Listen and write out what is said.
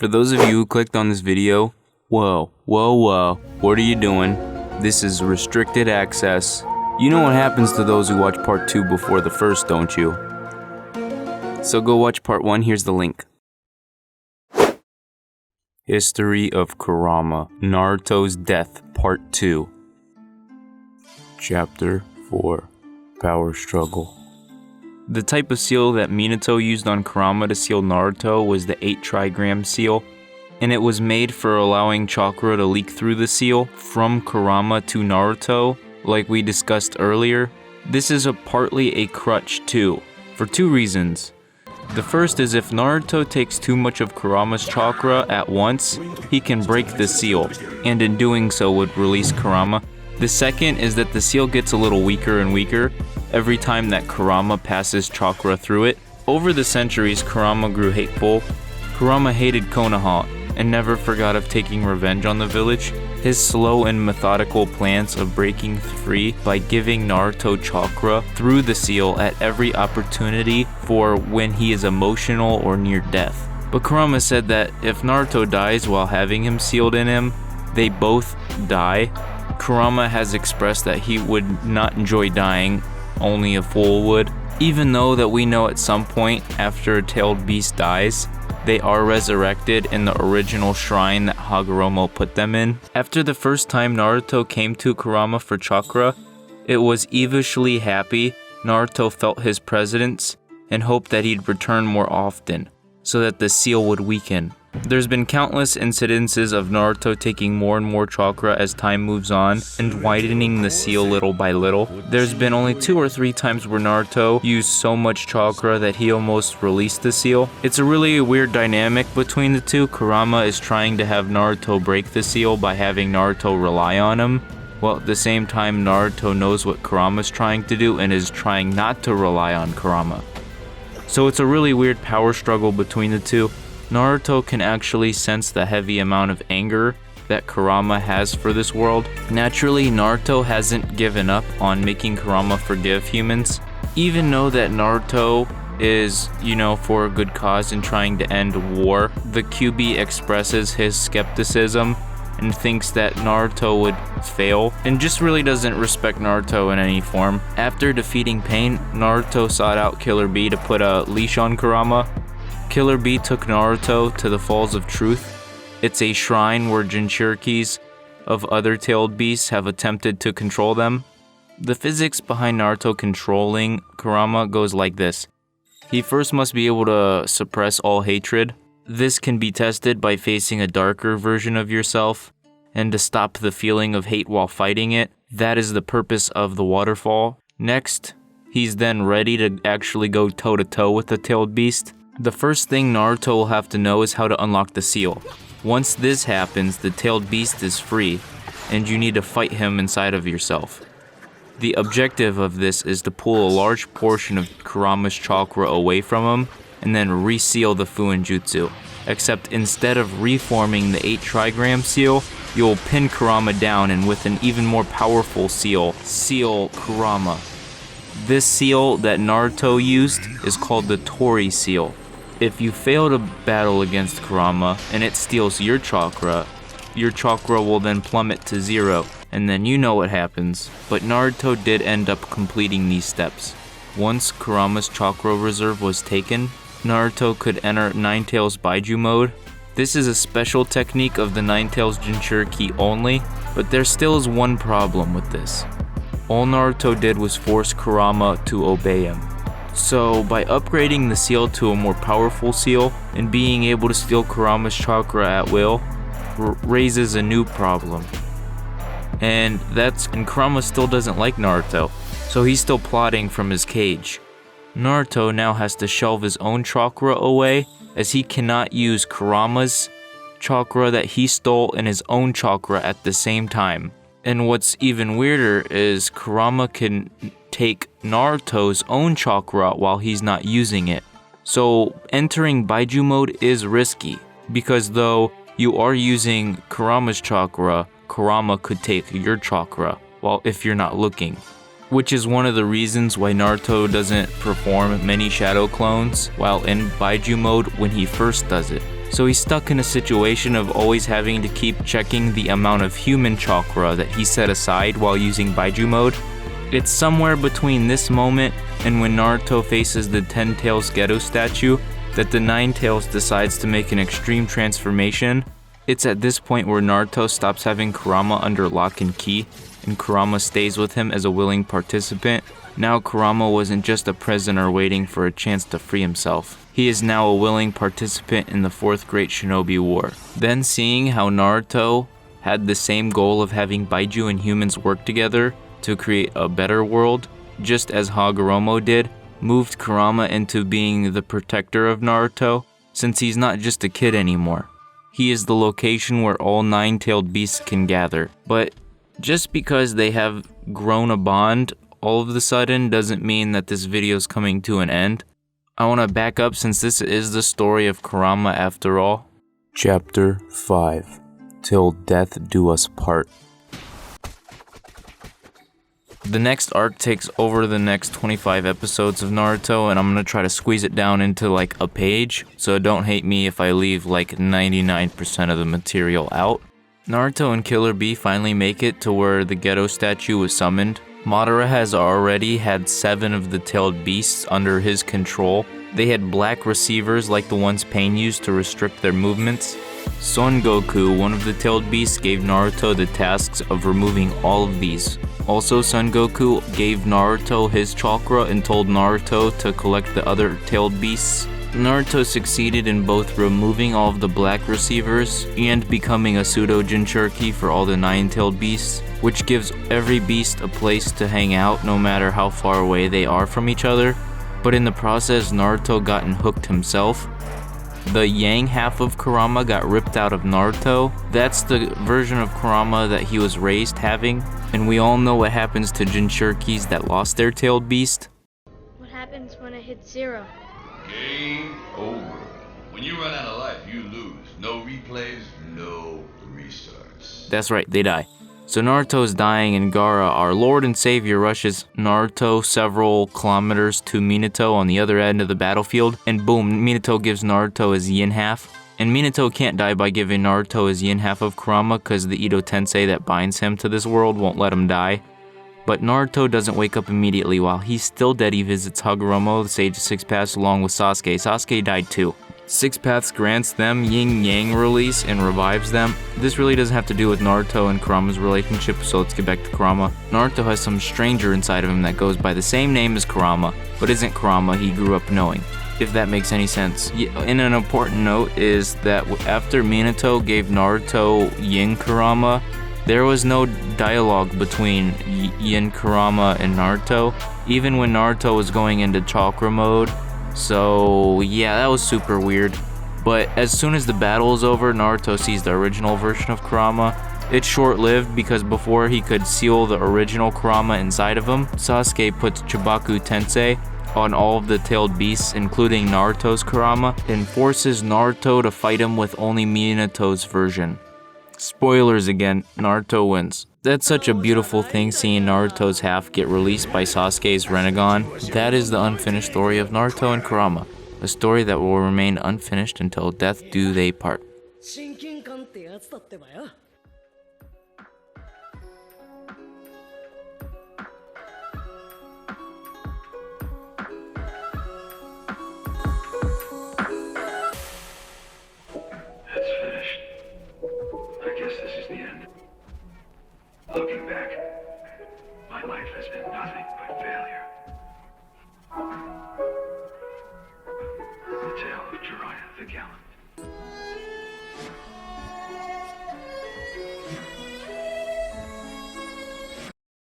For those of you who clicked on this video, whoa, what are you doing? This is restricted access. You know what happens to those who watch part 2 before the first, don't you? So go watch part 1, here's the link. History of Kurama, Naruto's Death, Part 2. Chapter 4, Power Struggle. The type of seal that Minato used on Kurama to seal Naruto was the 8 trigram seal, and it was made for allowing chakra to leak through the seal from Kurama to Naruto, like we discussed earlier. This is partly a crutch too, for 2 reasons. The first is if Naruto takes too much of Kurama's chakra at once, he can break the seal, and in doing so would release Kurama. The second is that the seal gets a little weaker and weaker every time that Kurama passes chakra through it. Over the centuries, Kurama grew hateful. Kurama hated Konoha and never forgot of taking revenge on the village. His slow and methodical plans of breaking free by giving Naruto chakra through the seal at every opportunity for when he is emotional or near death. But Kurama said that if Naruto dies while having him sealed in him, they both die. Kurama has expressed that he would not enjoy dying, only a fool would. Even though that we know at some point after a tailed beast dies, they are resurrected in the original shrine that Hagoromo put them in. After the first time Naruto came to Kurama for chakra, it was evishly happy. Naruto felt his presence and hoped that he'd return more often, so that the seal would weaken. There's been countless incidences of Naruto taking more and more chakra as time moves on and widening the seal little by little. There's been only 2 or 3 times where Naruto used so much chakra that he almost released the seal. It's a really weird dynamic between the two. Kurama is trying to have Naruto break the seal by having Naruto rely on him, while at the same time Naruto knows what Kurama's trying to do and is trying not to rely on Kurama. So it's a really weird power struggle between the two. Naruto can actually sense the heavy amount of anger that Kurama has for this world. Naturally, Naruto hasn't given up on making Kurama forgive humans. Even though that Naruto is, for a good cause and trying to end war, the kyuubi expresses his skepticism and thinks that Naruto would fail, and just really doesn't respect Naruto in any form. After defeating Pain, Naruto sought out Killer Bee to put a leash on Kurama. Killer Bee took Naruto to the Falls of Truth. It's a shrine where Jinchurikis of other tailed beasts have attempted to control them. The physics behind Naruto controlling Kurama goes like this. He first must be able to suppress all hatred. This can be tested by facing a darker version of yourself, and to stop the feeling of hate while fighting it. That is the purpose of the waterfall. Next, he's then ready to actually go toe-to-toe with the tailed beast. The first thing Naruto will have to know is how to unlock the seal. Once this happens, the tailed beast is free, and you need to fight him inside of yourself. The objective of this is to pull a large portion of Kurama's chakra away from him, and then reseal the Fuinjutsu. Except instead of reforming the 8 trigram seal, you'll pin Kurama down and with an even more powerful seal Kurama. This seal that Naruto used is called the Tori seal. If you fail to battle against Kurama and it steals your chakra will then plummet to 0, and then you know what happens. But Naruto did end up completing these steps. Once Kurama's chakra reserve was taken, Naruto could enter Nine-Tails Baiju mode. This is a special technique of the Nine-Tails Jinchuriki only, but there still is one problem with this. All Naruto did was force Kurama to obey him. So by upgrading the seal to a more powerful seal and being able to steal Kurama's chakra at will raises a new problem. And Kurama still doesn't like Naruto, so he's still plotting from his cage. Naruto now has to shelve his own chakra away, as he cannot use Kurama's chakra that he stole and his own chakra at the same time. And what's even weirder is Kurama can take Naruto's own chakra while he's not using it. So entering Baiju mode is risky, because though you are using Kurama's chakra, Kurama could take your chakra if you're not looking. which is one of the reasons why Naruto doesn't perform many shadow clones while in Baiju mode when he first does it. So he's stuck in a situation of always having to keep checking the amount of human chakra that he set aside while using Baiju mode. It's somewhere between this moment and when Naruto faces the 10 Tails ghetto statue that the Nine-Tails decides to make an extreme transformation. It's at this point where Naruto stops having Kurama under lock and key, and Kurama stays with him as a willing participant. Now Kurama wasn't just a prisoner waiting for a chance to free himself. He is now a willing participant in the Fourth Great Shinobi War. Then seeing how Naruto had the same goal of having Baiju and humans work together to create a better world, just as Hagoromo did, moved Kurama into being the protector of Naruto, since he's not just a kid anymore. He is the location where all nine-tailed beasts can gather. But just because they have grown a bond all of a sudden doesn't mean that this video is coming to an end. I want to back up since this is the story of Kurama after all. Chapter 5. Till Death Do Us Part. The next arc takes over the next 25 episodes of Naruto, and I'm going to try to squeeze it down into like a page, so don't hate me if I leave like 99% of the material out. Naruto and Killer Bee finally make it to where the ghetto statue was summoned. Madara has already had 7 of the tailed beasts under his control. They had black receivers like the ones Pain used to restrict their movements. Son Goku, one of the tailed beasts, gave Naruto the tasks of removing all of these. Also, Son Goku gave Naruto his chakra and told Naruto to collect the other tailed beasts. Naruto succeeded in both removing all of the black receivers and becoming a pseudo-Jinchuriki for all the 9-tailed beasts, which gives every beast a place to hang out no matter how far away they are from each other. But in the process, Naruto got hooked himself. The Yang half of Kurama got ripped out of Naruto. That's the version of Kurama that he was raised having, and we all know what happens to Jinchurikis that lost their tailed beast. What happens when I hit 0? Game over. When you run out of life, you lose. No replays, no restarts. That's right, they die. So Naruto's dying, and Gaara, our lord and savior, rushes Naruto several kilometers to Minato on the other end of the battlefield, and boom, Minato gives Naruto his yin half. And Minato can't die by giving Naruto his yin half of Kurama because the Ito Tensei that binds him to this world won't let him die. But Naruto doesn't wake up immediately. While he's still dead, he visits Hagoromo, the Sage of Six Paths, along with Sasuke. Sasuke died too. Six Paths grants them yin-yang release and revives them. This really doesn't have to do with Naruto and Kurama's relationship, so let's get back to Kurama. Naruto has some stranger inside of him that goes by the same name as Kurama, but isn't Kurama he grew up knowing, if that makes any sense. And an important note is that after Minato gave Naruto Yin Kurama, there was no dialogue between Yin Kurama and Naruto, even when Naruto was going into chakra mode. So yeah, that was super weird. But as soon as the battle is over, Naruto sees the original version of Kurama. It's short-lived because before he could seal the original Kurama inside of him, Sasuke puts Chibaku Tensei on all of the tailed beasts, including Naruto's Kurama, and forces Naruto to fight him with only Minato's version. Spoilers again, Naruto wins. That's such a beautiful thing, seeing Naruto's half get released by Sasuke's Rinnegan. That is the unfinished story of Naruto and Kurama, a story that will remain unfinished until death do they part. That's finished. I guess this is the end. Looking back, my life has been nothing but failure.